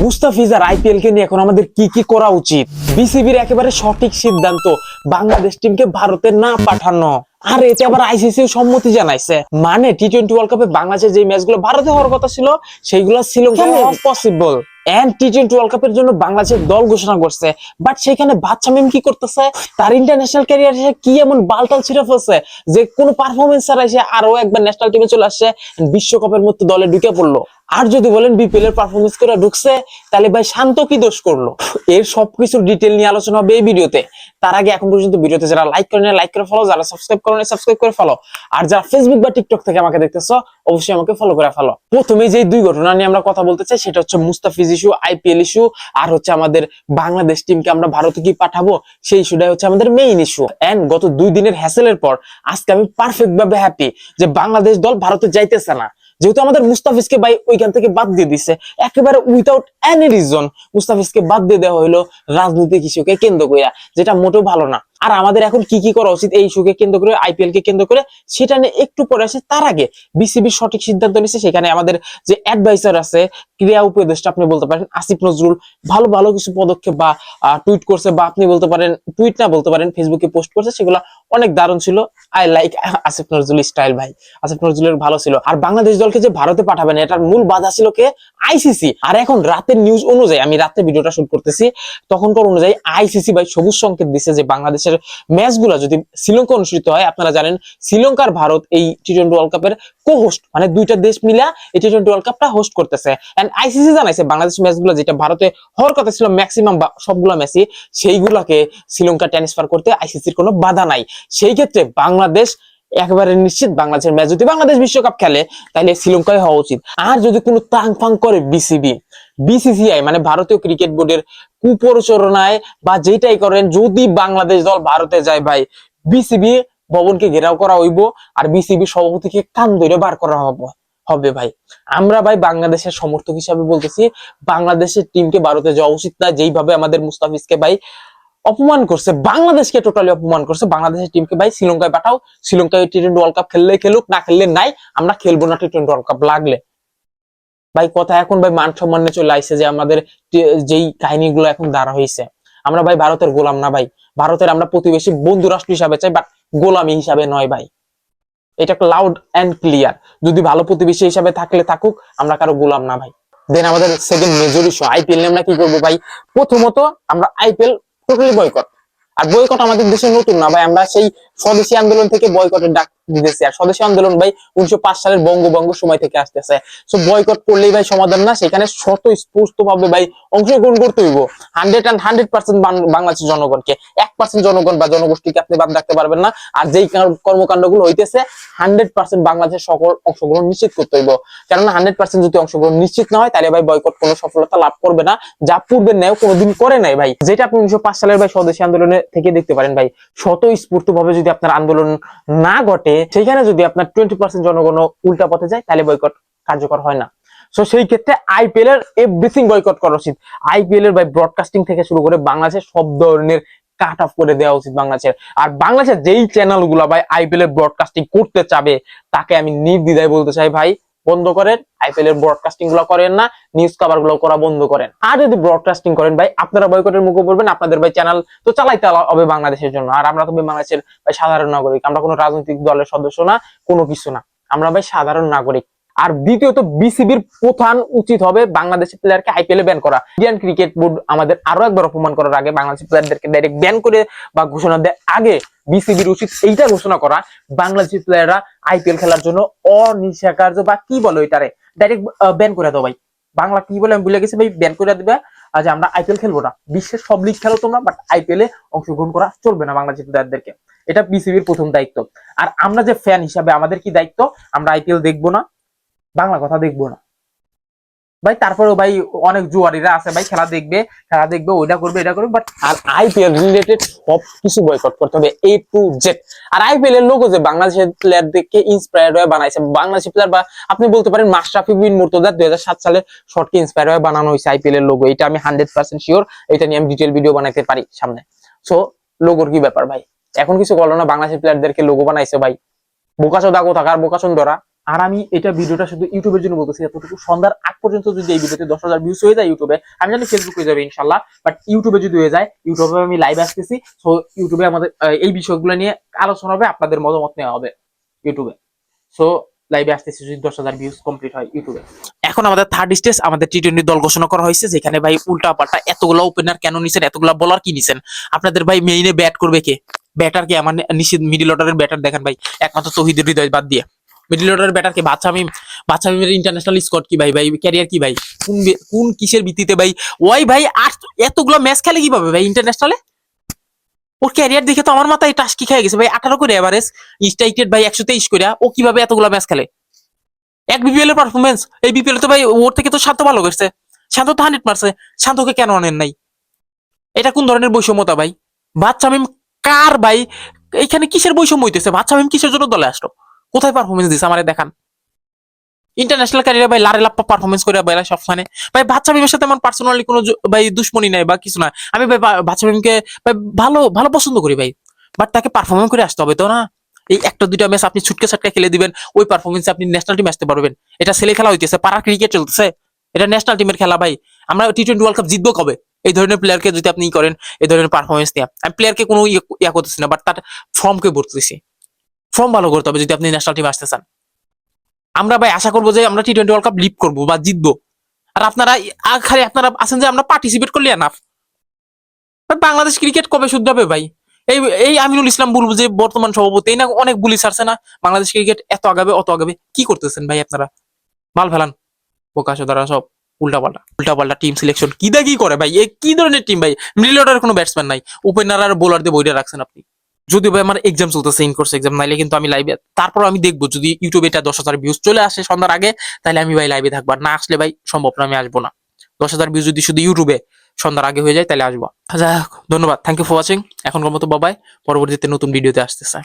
মুস্তাফিজ আর IPL কে নিয়ে এখন আমাদের কি কি করা উচিত? বিসিবির একেবারে সঠিক সিদ্ধান্ত বাংলাদেশ টিমকে ভারতে না পাঠানো, আর এতে আবার আইসিসি সম্মতি জানাইছে। মানে টি-20 ওয়ার্ল্ড কাপে বাংলাদেশের যে ম্যাচগুলো ভারতে হওয়ার কথা ছিল সেইগুলো শ্রীলঙ্কায় পসিবল। এন্ড টি-20 ওয়ার্ল্ড কাপের জন্য বাংলাদেশের দল ঘোষণা করছে, বাট সেখানে বাচ্চা মিম কি করতেছে? তার ইন্টারন্যাশনাল ক্যারিয়ার কি এমন বালটাল ছিঁড়ে ফেলছে যে কোনো পারফরমেন্স ছাড়া সে আরো একবার ন্যাশনাল টিমে চলে আসছে, বিশ্বকাপের মতো দলে ঢুকে পড়লো। আর যদি বলেন বিপিএল এর পারফরমেন্স করে ঢুকছে, তাহলে ভাই শান্ত কি দোষ করলো? এর সবকিছুর ডিটেল নিয়ে আলোচনা হবে এই ভিডিওতে। তার আগে এখন পর্যন্ত ভিডিওতে যারা লাইক করেন লাইক করে ফলো, যারা সাবস্ক্রাইব করেন সাবস্ক্রাইব করে ফলো, আর যারা ফেসবুক বা টিকটক থেকে আমাকে দেখতেছো অবশ্যই আমাকে ফলো করে ফলো। প্রথমে যে দুই ঘটনা নিয়ে আমরা কথা বলতে চাই সেটা হচ্ছে মুস্তাফিজ ইস্যু, আইপিএল ইস্যু, আর হচ্ছে আমাদের বাংলাদেশ টিমকে আমরা ভারতে কি পাঠাবো সেই ইস্যুটাই হচ্ছে আমাদের মেইন ইস্যু। এন্ড গত 2 দিনের হ্যাসেলের পর আজকে আমি পারফেক্ট ভাবে হ্যাপি যে বাংলাদেশ দল ভারতে যাইতেছে না, যেহেতু আমাদের মুস্তাফিজকে ভাই ওইখান থেকে বাদ দিয়ে দিছে একেবারে উইথাউট এনি রিজন। মুস্তাফিজকে বাদ দিয়ে দেওয়া হলো রাজনৈতিক ইস্যুকে কেন্দ্র করে, যেটা মোটেও ভালো না। আর আমাদের এখন কি কি করা উচিত এই ইস্যুকে কেন্দ্র করে, আইপিএল কে কেন্দ্র করে, সেটা নিয়ে একটু পরে আসে। তার আগে বিসিবির সঠিক সিদ্ধান্ত নিচ্ছে, সেখানে আমাদের যে অ্যাডভাইসার আছে, ক্রীড়া উপদেষ্টা আপনি বলতে পারেন আসিফ নজরুল, ভালো ভালো কিছু পদক্ষেপ বা টুইট করছে, বা আপনি বলতে পারেন টুইট না বলতে পারেন ফেসবুকে পোস্ট করছে, সেগুলো অনেক দারুণ ছিল। I like Asif Nazrul style. ভাই আসিফ নজরুলের ভালো ছিল। আর বাংলাদেশ দলকে যে ভারতে পাঠাবেন এটার মূল বাধা ছিল কে? আইসিসি। আর এখন রাতের নিউজ অনুযায়ী, আমি রাতে ভিডিওটা শুট করতেছি, তখনকার অনুযায়ী আইসিসি ভাই সবুজ সংকেত দিচ্ছে যে বাংলাদেশের ম্যাচগুলো যদি শ্রীলঙ্কা অনুষ্ঠিত হয়, আপনারা জানেন শ্রীলঙ্কার ভারত এই টি-20 ওয়ার্ল্ড কাপের কো-হোস্ট, মানে দুইটা দেশ মিলা এই টি-20 ওয়ার্ল্ড কাপটা হোস্ট করতেছে। এন্ড আইসিসি জানাইছে বাংলাদেশ ম্যাচগুলো যেটা ভারতে হওয়ার কথা ছিল ম্যাক্সিমাম বা সবগুলা ম্যাচই, সেইগুলোকে শ্রীলঙ্কা ট্রান্সফার করতে আইসিসির কোনো বাধা নাই। সেই ক্ষেত্রে বাংলাদেশ একেবারে নিশ্চিত বাংলাদেশের ম্যাচ যদি বাংলাদেশ বিশ্বকাপ খেলে তাহলে শ্রীলঙ্কায় হওয়া উচিত। আর যদি কোনো তাং ফাং করে বিসিসিআই মানে ভারতীয় ক্রিকেট বোর্ডের কুপ্রচারণায় বা যেটাই করেন, যদি বাংলাদেশ দল ভারতে যায় ভাই, বিসিবি ভবনকে ঘেরাও করা হইব, আর বিসিবি সভাপতিকে কান ধরে বার করা হবে ভাই। আমরা ভাই বাংলাদেশের সমর্থক হিসাবে বলতেছি, বাংলাদেশের টিমকে ভারতে যাওয়া উচিত না। যেইভাবে আমাদের মুস্তাফিজকে ভাই অপমান করছে, বাংলাদেশকে টোটালি অপমান করছে, বাংলাদেশের টিমকে ভাই শ্রীলঙ্কায় পাঠাও। শ্রীলঙ্কায় টি-20 ওয়ার্ল্ড কাপ খেললে খেলুক, না খেললে নাই, আমরা খেলবো না টি-20 ওয়ার্ল্ড কাপ লাগলে। ভাই কথা এখন ভাই মান সম্মানে চলে আইছে যে আমাদের যেই কাহিনীগুলো এখন দাঁড়া হয়েছে, আমরা ভাই ভারতের গোলাম না ভাই। ভারতের আমরা প্রতিবেশী বন্ধু রাষ্ট্র হিসাবে চাই, বাট গোলামী হিসাবে নয় ভাই। এটা লাউড এন্ড ক্লিয়ার। যদি ভালো প্রতিবেশী হিসাবে থাকলে থাকুক, আমরা কারো গোলাম না ভাই। দেন আমাদের সেকেন্ড মেজর ইস্যু আইপিএল নিয়ে আমরা কি করবো ভাই? প্রথমত আমরা আইপিএল টোটালি বয়কট। আর বয়কট আমাদের দেশে নতুন না ভাই, আমরা সেই স্বদেশী আন্দোলন থেকে বয়কটের ডাক দিতেছি। আর স্বদেশী আন্দোলন ভাই 1905 সালের বঙ্গভঙ্গ সময় থেকে আসতেছে। সো বয়কট করলেই ভাই সমাধান না, সেখানে স্পষ্ট ভাবে ভাই অংশগ্রহণ করতে হইব। 100% বাংলাদেশের জনগণকে, 1% জনগণ বা জনগোষ্ঠীকে আপনি বাদ রাখতে পারবেন না। আর যেই কর্মকাণ্ডগুলো হইতেছে 100% বাংলাদেশের সকল অংশগ্রহণ নিশ্চিত করতে হইব। কেননা 100% যদি অংশগ্রহণ নিশ্চিত না হয় তাহলে ভাই বয়কট কোনো সফলতা লাভ করবে না, যা পূর্বের ন্যায় কোনোদিন করে নাই ভাই। যেটা আপনি 1905 সালের ভাই স্বদেশী আন্দোলনে থেকে দেখতে পারেন ভাই, স্বতঃস্ফূর্ত ভাবে যদি আপনার আন্দোলন না ঘটে, সেখানে যদি আপনার 20% জনগণ উল্টা পথে যায়, তাহলে বয়কট কার্যকর হয় না। সো সেই ক্ষেত্রে আইপিএল এর এভরিথিং বয়কট করা উচিত। আইপিএল এর ভাই ব্রডকাস্টিং থেকে শুরু করে বাংলাদেশের সব ধরনের কাট অফ করে দেওয়া উচিত বাংলাদেশের। আর বাংলাদেশের যেই চ্যানেল গুলা ভাই আইপিএল এর ব্রডকাস্টিং করতে চাবে, তাকে আমি নির্দ্বিধায় বলতে চাই ভাই বন্ধ করেন। আইপিএল এর ব্রডকাস্টিং গুলো করেন না, নিউজ কভার গুলো করা বন্ধ করেন। আর যদি ব্রডকাস্টিং করেন ভাই, আপনারা বয়কটের মুখে পড়বেন, আপনাদের ভাই চ্যানেল তো চালাইতে হবে বাংলাদেশের জন্য। আর আমরা তো বাংলাদেশের ভাই সাধারণ নাগরিক, আমরা কোনো রাজনৈতিক দলের সদস্য না, কোনো কিছু না, আমরা ভাই সাধারণ নাগরিক। আর দ্বিতীয়ত বিসিবির প্রধান উচিত হবে বাংলাদেশের প্লেয়ারকে আইপিএল এ ব্যান করা। ইন্ডিয়ান ক্রিকেট বোর্ড আমাদের আরো একবার অপমান করার আগে, বাংলাদেশের প্লেয়ারদেরকে ডাইরেক্ট ব্যান করে বা ঘোষণা দেওয়ার আগে বিসিবির উচিত এইটা ঘোষণা করা, বাংলাদেশি প্লেয়াররা আইপিএল খেলার জন্য অনিষেধাজ্ঞা বা কি বলো এটারে ডাইরেক্ট ব্যান করে দাও ভাই। বাংলা কি বলে আমি ভুলে গেছি ভাই, ব্যান করে দিবে যে আমরা আইপিএল খেলবো না। বিশ্বের সব লিগ খেলো তোমরা, বাট আইপিএল এ অংশগ্রহণ করা চলবে না বাংলাদেশি প্লেয়ারদেরকে। এটা বিসিবির প্রথম দায়িত্ব। আর আমরা যে ফ্যান হিসাবে আমাদের কি দায়িত্ব? আমরা আইপিএল দেখবো না, বাংলা কথা দেখবো না ভাই। তারপরেও ভাই অনেক জুয়ারিরা আছে ভাই, খেলা দেখবে ওইটা করবে এটা করবে, বাট আর আইপিএল রিলেটেড সব কিছু বয়কট করতে হবে A to Z। আর আইপিএল এর লোগো যে বাংলাদেশের প্লেয়ারদেরকে ইন্সপায়ার্ড হয়ে বানাইছে বাংলাদেশি প্লেয়ার, বা আপনি বলতে পারেন মাশরাফি বিন মুর্তজা 2007 সালে শর্টকে ইন্সপায়ার হয়ে বানানো হয়েছে আইপিএল এর লোগো। এটা আমি 100% শিওর, এটা নিয়ে আমি ডিটেইল ভিডিও বানাইতে পারি সামনে। সো লোগোর কি ব্যাপার ভাই? এখন কিছু বলো না, বাংলাদেশি প্লেয়ারদেরকে লোগো বানাইছে ভাই, বোকাচোদা কোথাকার বোকাচোদরা। আর আমি এটা ভিডিওটা শুধু ইউটিউবের জন্য বলতেছি, এতটুকু সন্ধ্যার আগ পর্যন্ত যদি এই ভিডিওতে 10,000 ভিউজ হয়ে যায় ইউটিউবে, আমি জানি ফেসবুক হয়ে যাবে ইনশাল্লাহ, বাট ইউটিউবে যদি হয়ে যায়, ইউটিউবে আমি লাইভ আসতেছি, সো ইউটিউবে আমাদের এই বিষয়গুলো নিয়ে আলোচনা হবে, আপনাদের মতামত নেওয়া হবে ইউটিউবে। সো লাইভে আসতেছি যদি 10,000 ভিউজ কমপ্লিট হয় ইউটিউবে। এখন আমাদের থার্ড স্টেজ, আমাদের টি-20 দল ঘোষণা করা হয়েছে, যেখানে ভাই উল্টা পাল্টা এতগুলো ওপেনার কেন নিছেন, এতগুলো বলার কি নিছেন? আপনাদের ভাই মেইনে ব্যাট করবে কে? ব্যাটার কে? আমার নিশ্চিত মিডল অর্ডারের ব্যাটার দেখেন ভাই, একমাত্র তৌহিদ হৃদয় বাদ দিয়ে মিডল অর্ডারের ব্যাটার কে? বাদশামিমের ইন্টারন্যাশনাল স্কোয়াড কি ভাই, ক্যারিয়ার কি ভাই, কোন কিসের ভিত্তিতে ভাই ওই ভাই আর এতগুলো ম্যাচ খেলে কিভাবে ভাই ইন্টারন্যাশনালে? ওর ক্যারিয়ার দেখে তো আমার মাথায় টাস্কি খেয়ে গেছে ভাই। 18 করে এভারেজ, স্ট্রাইক রেট ভাই 123 করে, ও কিভাবে এতগুলো ম্যাচ খেলে? এক বিপিএল এর পারফরমেন্স, এই বিপিএল তো ভাই ওর থেকে তো শান্ত ভালো করছে, শান্ত তো 100 মারছে, শান্তকে কেন আনেন নাই? এটা কোন ধরনের বৈষম্যতা ভাই? বাদশামিম কার ভাই? এইখানে কিসের বৈষম্য হইতেছে? বাদশামিম কিসের জন্য দলে আসলো? কোথায় পারফরমেন্স দিছে আমারে দেখান। ইন্টারন্যাশনাল ক্যারিয়ারে ভাই লারে লাপ্পা পারফরমেন্স করে বেলা সবখানে ভাই। বাচ্চা মিমের সাথে আমার পার্সোনালি কোনো ভাই দুশ্মনী নাই বা কিছু না, আমি ভাই বাচ্চা মিমকে ভাই ভালো ভালো পছন্দ করি ভাই, বাট তাকে পারফরমেন্স করে আসতে হবে তো না? এই একটা দুইটা ম্যাচ আপনি ছুটকে ছাটকে খেলে দিবেন, ওই পারফরমেন্সে আপনি ন্যাশনাল টিম আসতে পারবেন? এটা ছেলে খেলা হইতেছে, পাড়া ক্রিকেট চলতেছে, এটা ন্যাশনাল টিমের খেলা ভাই। আমরা টি-20 ওয়ার্ল্ড কাপ জিতবো কবে? এই ধরনের প্লেয়ারকে যদি আপনি করেন, এই ধরনের পারফরমেন্স নিয়ে, আমি প্লেয়ারকে কোনো ইয়া করতেছি না, বাট তার ফর্মকে বলতেছি, ফর্ম ভালো করতে হবে যদি আপনি ন্যাশনাল টিমে আসতে চান। আমরা ভাই আশা করবো যে আমরা টি-20 ওয়ার্ল্ড কাপ লিড করবো বা জিতবো, আর আপনারা খালি আপনারা আছেন যে আমরা পার্টিসিপেট করলে এনাফ। বাংলাদেশ ক্রিকেট কবে শুধরাবে ভাই? এই এই আমিনুল ইসলাম বুলবুল যে বর্তমান সভাপতি, এই না অনেক বুলি ছাড়ছে না, বাংলাদেশ ক্রিকেট এত আগাবে অত আগাবে, কি করতেছেন ভাই আপনারা? মাল ফেলান বোকা দ্বারা সব, উল্টা পাল্টা টিম সিলেকশন কি দা কি করে ভাই? এ কি ধরনের টিম ভাই? মিডল অর্ডারের কোনো ব্যাটসম্যান নাই, ওপেনার আর বোলার দিয়ে বইটা রাখছেন আপনি। যদি ভাই আমার এক্সাম চলতেছে, ইন কোর্স এক্সাম, নাইলে কিন্তু আমি লাইভে, তারপর আমি দেখবো যদি ইউটিউবে এটা 10,000 ভিউজ চলে আসে সন্ধ্যার আগে, তাহলে আমি ভাই লাইভে থাকবো, আর না আসলে ভাই সম্ভব না, আমি আসবো না। 10,000 ভিউজ যদি শুধু ইউটিউবে সন্ধ্যার আগে হয়ে যায় তাহলে আসবো। যাই হোক, ধন্যবাদ, থ্যাংক ইউ ফর ওয়াচিং, এখনকার মতো বাবাই, পরবর্তীতে নতুন ভিডিওতে আসতেছে।